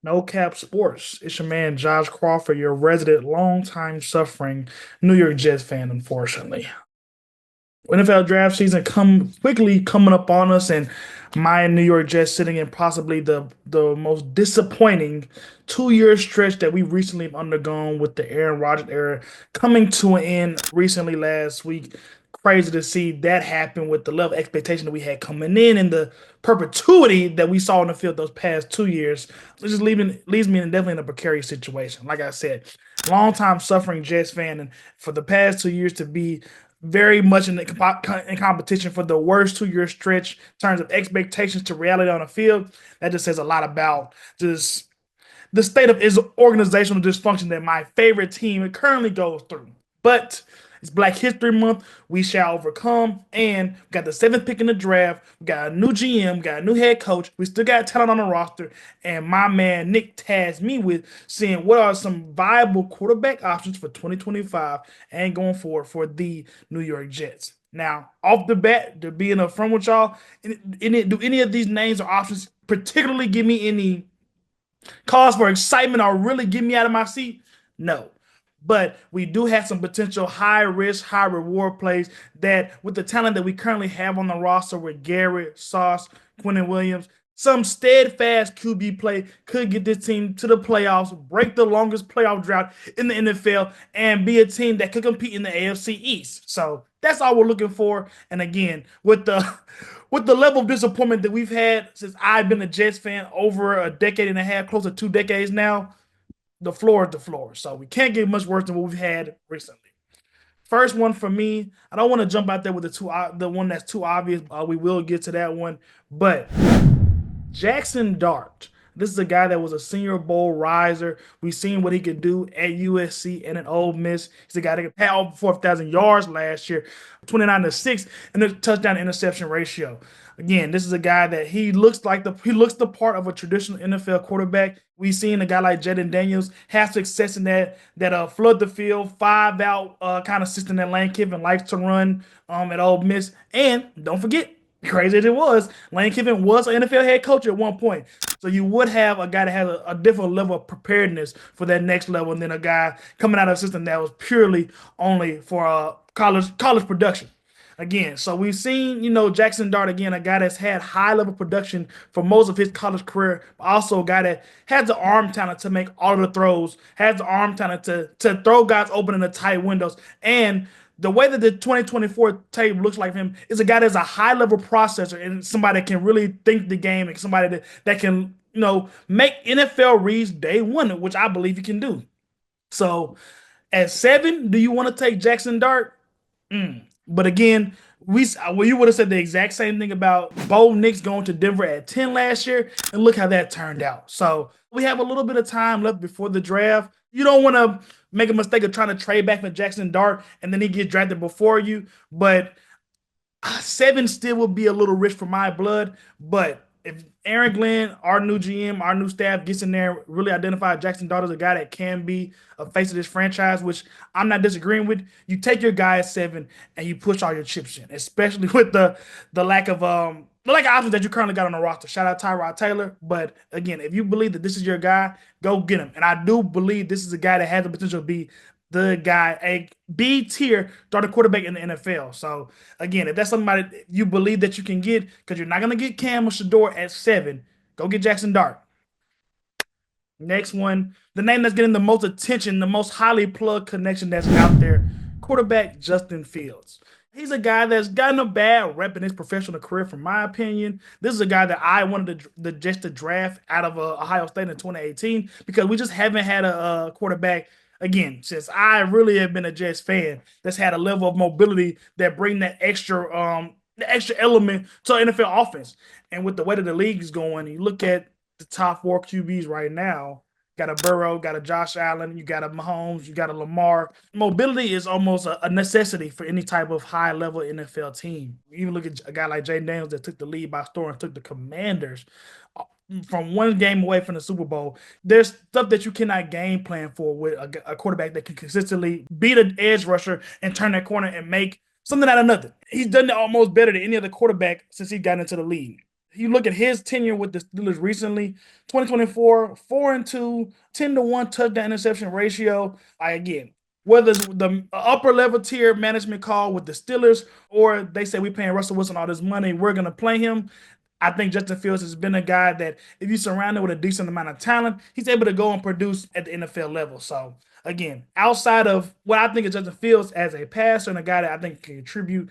No Cap Sports. It's your man Josh Crawford, your resident, long-time suffering New York Jets fan, unfortunately. NFL draft season coming up on us, and my New York Jets sitting in possibly the most disappointing 2 year stretch that we've recently undergone with the Aaron Rodgers era coming to an end recently last week. Crazy to see that happen with the level of expectation that we had coming in and the perpetuity that we saw in the field those past 2 years. It just leaves me definitely in a precarious situation. Like I said, long time suffering Jets fan, and for the past 2 years to be very much in competition for the worst 2 year stretch in terms of expectations to reality on the field. That just says a lot about just the state of is organizational dysfunction that my favorite team currently goes through. But it's Black History Month. We shall overcome. And we got the seventh pick in the draft. We got a new GM, got a new head coach. We still got talent on the roster. And my man Nick tasked me with seeing what are some viable quarterback options for 2025 and going forward for the New York Jets. Now, off the bat, to being upfront with y'all, do any of these names or options particularly give me any cause for excitement or really get me out of my seat? No. But we do have some potential high risk, high reward plays that, with the talent that we currently have on the roster with Garrett, Sauce, Quentin Williams, some steadfast QB play could get this team to the playoffs, break the longest playoff drought in the NFL, and be a team that could compete in the AFC East. So that's all we're looking for. And again, with the level of disappointment that we've had since I've been a Jets fan over a decade and a half, close to 2 decades now, the floor is the floor. So we can't get much worse than what we've had recently. First one for me, I don't want to jump out there with the one that's too obvious. We will get to that one, but Jackson Dart. This is a guy that was a Senior Bowl riser. We've seen what he could do at USC and at Ole Miss. He's a guy that had over 4,000 yards last year, 29-6, and a touchdown interception ratio. Again, this is a guy that he looks the part of a traditional NFL quarterback. We've seen a guy like Jaden Daniels have success in that flood the field, 5 out kind of system that Lane Kiffin likes to run at Ole Miss. And don't forget, crazy as it was, Lane Kiffin was an NFL head coach at one point. So you would have a guy that has a different level of preparedness for that next level than a guy coming out of a system that was purely only for college production. Again, so we've seen, Jackson Dart, again, a guy that's had high level production for most of his college career, but also a guy that has the arm talent to make all of the throws, has the arm talent to throw guys open in the tight windows. And the way that the 2024 tape looks like him is a guy that's a high level processor and somebody that can really think the game and somebody that can, make NFL reads day one, which I believe he can do. So at 7, do you want to take Jackson Dart? But again, you would have said the exact same thing about Bo Nix going to Denver at 10 last year, and look how that turned out. So we have a little bit of time left before the draft. You don't want to make a mistake of trying to trade back for Jackson Dart and then he gets drafted before you. But 7 still would be a little rich for my blood. But if Aaron Glenn, our new GM, our new staff gets in there, really identify Jackson Dart as a guy that can be a face of this franchise, which I'm not disagreeing with, you take your guy at 7 and you push all your chips in, especially with the lack of options that you currently got on the roster. Shout out Tyrod Taylor. But again, if you believe that this is your guy, go get him. And I do believe this is a guy that has the potential to be the guy, a B tier starting quarterback in the NFL. So again, if that's somebody you believe that you can get, because you're not going to get Cam or Shador at 7, go get Jackson Dart. Next one, the name that's getting the most attention, the most highly plugged connection that's out there, quarterback Justin Fields. He's a guy that's gotten a bad rep in his professional career, from my opinion. This is a guy that I wanted just to draft out of Ohio State in 2018 because we just haven't had a quarterback, again, since I really have been a Jets fan, that's had a level of mobility that bring that extra element to NFL offense. And with the way that the league is going, you look at the top 4 QBs right now. Got a Burrow, got a Josh Allen, you got a Mahomes, you got a Lamar. Mobility is almost a necessity for any type of high-level NFL team. You even look at a guy like Jaden Daniels that took the lead by storm and took the Commanders from one game away from the Super Bowl. There's stuff that you cannot game plan for with a quarterback that can consistently beat an edge rusher and turn that corner and make something out of nothing. He's done it almost better than any other quarterback since he got into the league. you look at his tenure with the Steelers recently, 2024, 4-2, 10-1 touchdown interception ratio. Again, whether it's the upper level tier management call with the Steelers or they say we paying Russell Wilson all this money, we're gonna play him. I think Justin Fields has been a guy that if you surround him with a decent amount of talent, he's able to go and produce at the NFL level. So again, outside of what I think of Justin Fields as a passer and a guy that I think can contribute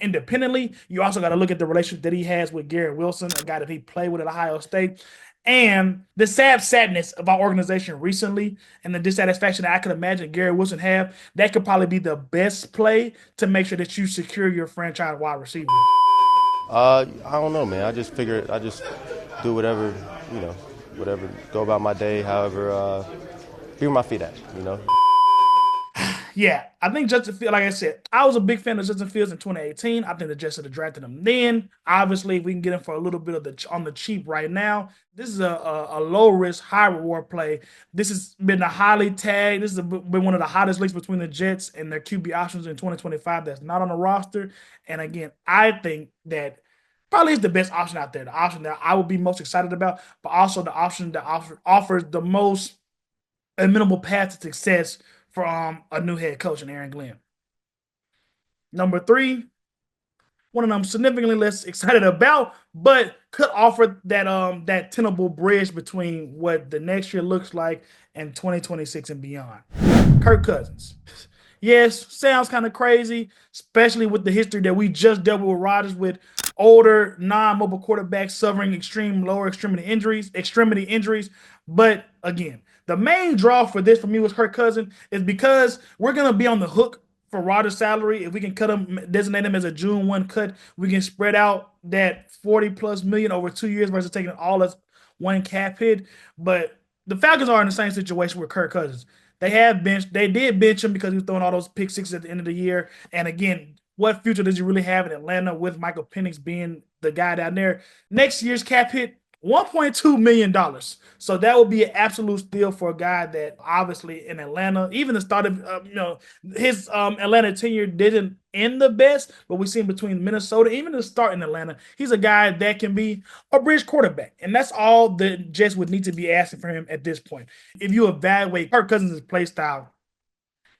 independently, you also got to look at the relationship that he has with Garrett Wilson, a guy that he played with at Ohio State, and the sadness of our organization recently and the dissatisfaction that I could imagine Garrett Wilson have. That could probably be the best play to make sure that you secure your franchise wide receivers. I don't know, man. I just figure I just do whatever, you know, whatever. Go about my day, however, be where my feet at, you know. Yeah, I think Justin Fields, like I said, I was a big fan of Justin Fields in 2018. I think the Jets should have drafted him then. Obviously, if we can get him for a little bit of the on the cheap right now, this is a low risk, high reward play. This has been a highly tagged. This has been one of the hottest links between the Jets and their QB options in 2025 that's not on the roster. And again, I think that probably is the best option out there, the option that I would be most excited about, but also the option that offers the most amenable path to success for a new head coach in Aaron Glenn. Number three, one of them significantly less excited about, but could offer that tenable bridge between what the next year looks like and 2026 and beyond. Kirk Cousins. Yes, sounds kind of crazy, especially with the history that we just dealt with Rodgers with older, non-mobile quarterbacks suffering extreme lower extremity injuries. But again, the main draw for this for me was Kirk Cousins is because we're gonna be on the hook for Rodgers' salary. If we can cut him, designate him as a June 1 cut, we can spread out that 40 plus million over 2 years versus taking all as one cap hit. But the Falcons are in the same situation with Kirk Cousins. They did bench him because he was throwing all those pick sixes at the end of the year. And again, what future does he really have in Atlanta with Michael Penix being the guy down there? Next year's cap hit, $1.2 million. So that would be an absolute steal for a guy that obviously in Atlanta, even the start of his Atlanta tenure didn't end the best, but we see him between Minnesota, even the start in Atlanta, he's a guy that can be a bridge quarterback, and that's all the Jets would need to be asking for him at this point. If you evaluate Kirk Cousins' play style,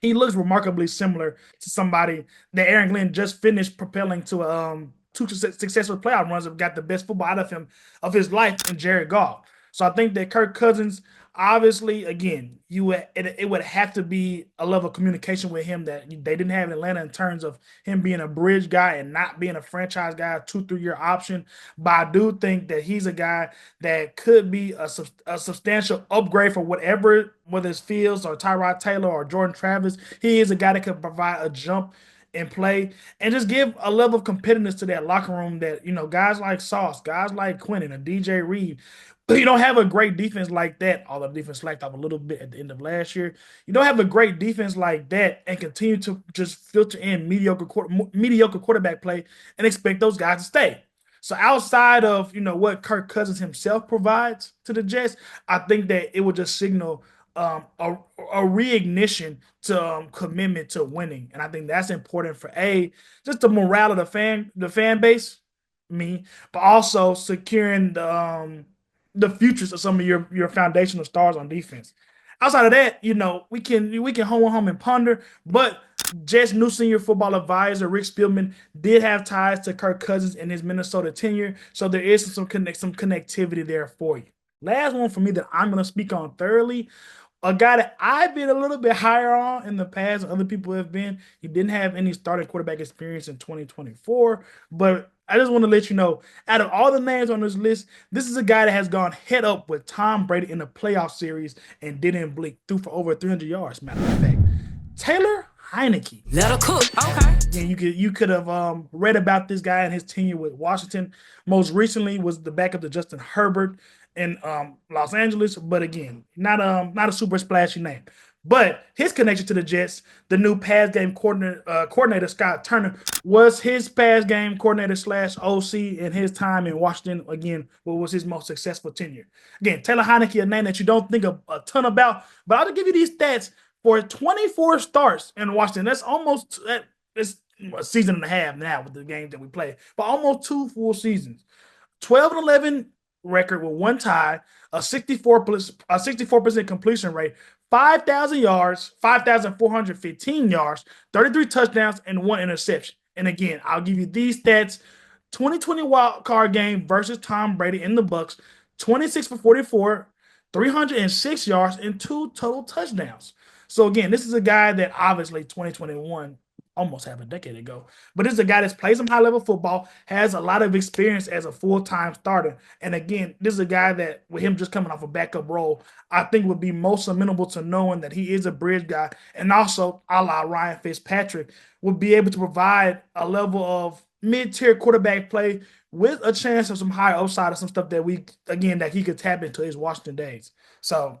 he looks remarkably similar to somebody that Aaron Glenn just finished propelling to two successful playoff runs have got the best football out of him of his life in Jared Goff. So I think that Kirk Cousins, obviously, again, it would have to be a level of communication with him that they didn't have in Atlanta in terms of him being a bridge guy and not being a franchise guy, 2-3 year option. But I do think that he's a guy that could be a substantial upgrade for whether it's Fields or Tyrod Taylor or Jordan Travis. He is a guy that could provide a jump and play and just give a level of competitiveness to that locker room that, guys like Sauce, guys like Quentin and DJ Reed, you don't have a great defense like that, although the defense slacked off a little bit at the end of last year. You don't have a great defense like that and continue to just filter in mediocre quarterback play and expect those guys to stay. So outside of what Kirk Cousins himself provides to the Jets, I think that it would just signal a reignition to commitment to winning, and I think that's important for just the morale of the fan base, me, but also securing the futures of some of your foundational stars on defense. Outside of that, we can home and ponder, but Jets' new senior football advisor Rick Spielman did have ties to Kirk Cousins in his Minnesota tenure, so there is some connectivity there for you. Last one for me that I'm going to speak on thoroughly, a guy that I've been a little bit higher on in the past than other people have been. He didn't have any starting quarterback experience in 2024, but I just want to let you know, out of all the names on this list, this is a guy that has gone head up with Tom Brady in the playoff series and didn't blink, threw for over 300 yards, matter of fact. Taylor Heineke. Let her cook. Okay. Yeah, you could have read about this guy and his tenure with Washington. Most recently was the backup to Justin Herbert in Los Angeles, but again, not a super splashy name. But his connection to the Jets, the new pass game coordinator Scott Turner, was his pass game coordinator / OC in his time in Washington. Again, what was his most successful tenure? Again, Taylor Heineke, a name that you don't think a ton about, but I'll just give you these stats for 24 starts in Washington. That's it's a season and a half now with the games that we play, but almost 2 full seasons. 12-11 record with one tie, a 64% completion rate, 5,000 yards, 5,415 yards, 33 touchdowns, and one interception. And again, I'll give you these stats: 2020 wild card game versus Tom Brady in the Bucks, 26 for 44, 306 yards, and two total touchdowns. So again, this is a guy that obviously 2021, almost half a decade ago, but this is a guy that's played some high level football, has a lot of experience as a full time starter. And again, this is a guy that, with him just coming off a backup role, I think would be most amenable to knowing that he is a bridge guy. And also, a la Ryan Fitzpatrick, would be able to provide a level of mid tier quarterback play with a chance of some high upside of some stuff that that he could tap into his Washington days. So,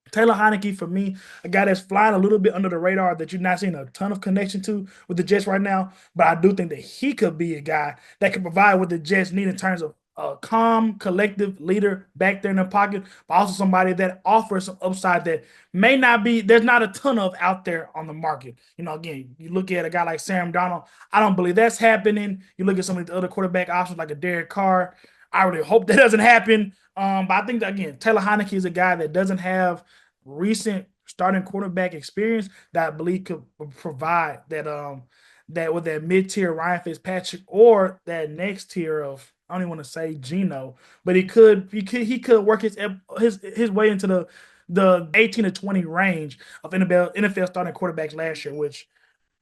Taylor Heineke, for me, a guy that's flying a little bit under the radar that you're not seeing a ton of connection to with the Jets right now. But I do think that he could be a guy that can provide what the Jets need in terms of a calm, collective leader back there in the pocket, but also somebody that offers some upside that may not be, there's not a ton of out there on the market. Again, you look at a guy like Sam Darnold, I don't believe that's happening. You look at some of the other quarterback options like a Derek Carr, I really hope that doesn't happen. But I think that, again, Taylor Heineke is a guy that doesn't have recent starting quarterback experience that I believe could provide that with that mid tier Ryan Fitzpatrick or that next tier of, I don't even want to say Geno, but he could work his way into the 18 to 20 range of NFL starting quarterbacks last year, which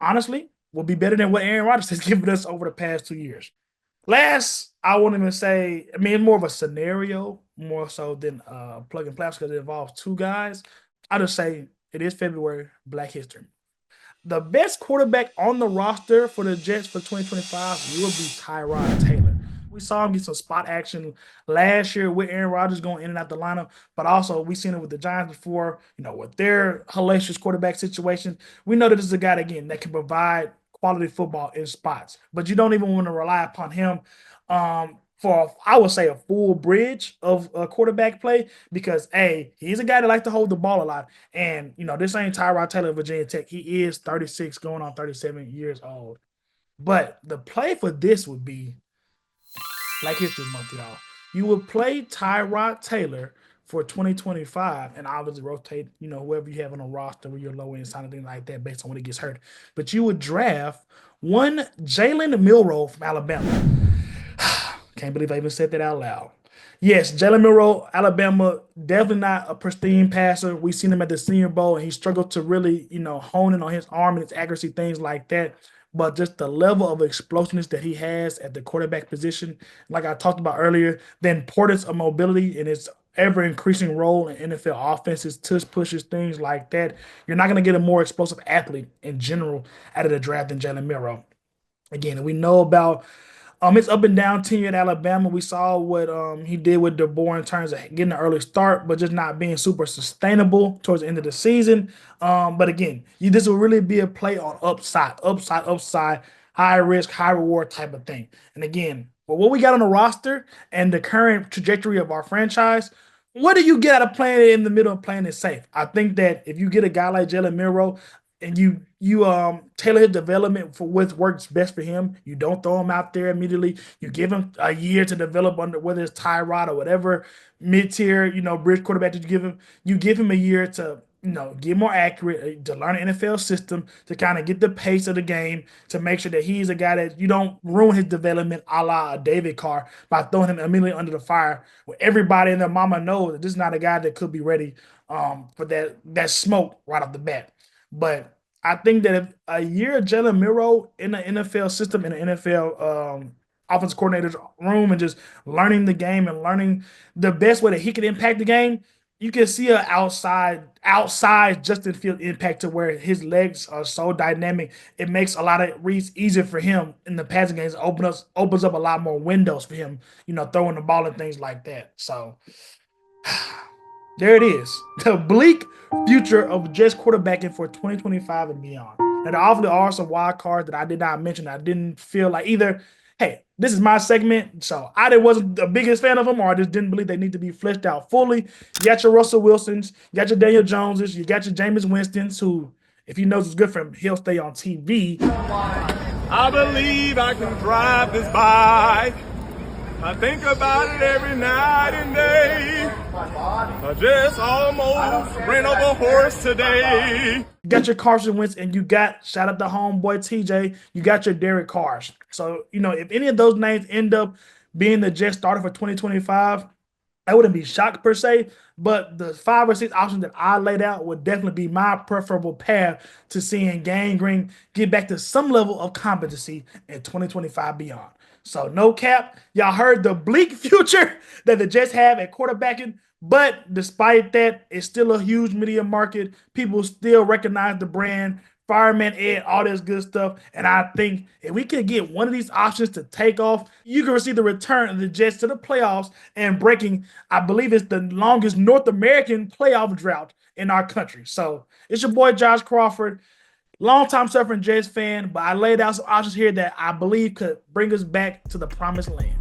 honestly will be better than what Aaron Rodgers has given us over the past 2 years. Last, I won't even say, I mean, more of a scenario, more so than plug and play because it involves two guys. I just say it is February, Black History. The best quarterback on the roster for the Jets for 2025 will be Tyrod Taylor. We saw him get some spot action last year with Aaron Rodgers going in and out the lineup, but also we seen it with the Giants before, with their hellacious quarterback situation. We know that this is a guy, again, that can provide quality football in spots, but you don't even want to rely upon him for, I would say, a full bridge of quarterback play because he's a guy that likes to hold the ball a lot, and this ain't Tyrod Taylor of Virginia Tech. He is 36, going on 37 years old. But the play for this would be Black History Month, y'all. You would play Tyrod Taylor for 2025 and obviously rotate, whoever you have on a roster with your low end sign, thing like that based on when he gets hurt. But you would draft one Jalen Milroe from Alabama. Can't believe I even said that out loud. Yes, Jalen Milroe, Alabama, definitely not a pristine passer. We've seen him at the Senior Bowl, and he struggled to really, hone in on his arm and his accuracy, things like that. But just the level of explosiveness that he has at the quarterback position, like I talked about earlier, the importance of mobility in its ever increasing role in NFL offenses, tush pushes, things like that. You're not going to get a more explosive athlete in general out of the draft than Jalen Milroe. Again, we know about his up and down tenure at Alabama. We saw what he did with DeBoer in terms of getting an early start, but just not being super sustainable towards the end of the season. But again, this will really be a play on upside, high risk, high reward type of thing. And again, for what we got on the roster and the current trajectory of our franchise, what do you get out of playing it in the middle and playing it safe? I think that if you get a guy like Jalen Milroe and you tailor his development for what works best for him. You don't throw him out there immediately. You give him a year to develop under, whether it's Tyrod or whatever mid-tier, bridge quarterback that you give him. You give him a year to, get more accurate, to learn the NFL system, to kind of get the pace of the game, to make sure that he's a guy that you don't ruin his development a la David Carr by throwing him immediately under the fire, where everybody and their mama knows that this is not a guy that could be ready for that smoke right off the bat. But I think that if a year of Jalen Milroe in the NFL system, in the NFL offensive coordinator's room, and just learning the game and learning the best way that he can impact the game, you can see an outside Justin Field impact to where his legs are so dynamic. It makes a lot of reads easier for him in the passing games. Opens up a lot more windows for him, throwing the ball and things like that. So there it is. The bleak future of Jets quarterbacking for 2025 and beyond. Now, there obviously are some wild cards that I did not mention. I didn't feel like either, hey, this is my segment, so I wasn't the biggest fan of them, or I just didn't believe they need to be fleshed out fully. You got your Russell Wilsons, you got your Daniel Joneses, you got your Jameis Winstons, who, if he knows what's good for him, he'll stay on TV. I believe I can drive this bike. I think about it every night and day. I just almost ran over a horse today. You got your Carson Wentz, and you got shout out to homeboy TJ. You got your Derek Carrs. So if any of those names end up being the Jets starter for 2025, I wouldn't be shocked per se, but the 5 or 6 options that I laid out would definitely be my preferable path to seeing Gang Green get back to some level of competency in 2025 beyond. So no cap, y'all heard the bleak future that the Jets have at quarterbacking, but despite that, it's still a huge media market. People still recognize the brand. Fireman Ed, all this good stuff. And I think if we can get one of these options to take off, you can receive the return of the Jets to the playoffs and breaking, I believe it's the longest North American playoff drought in our country. So it's your boy Josh Crawford, longtime suffering Jets fan, but I laid out some options here that I believe could bring us back to the promised land.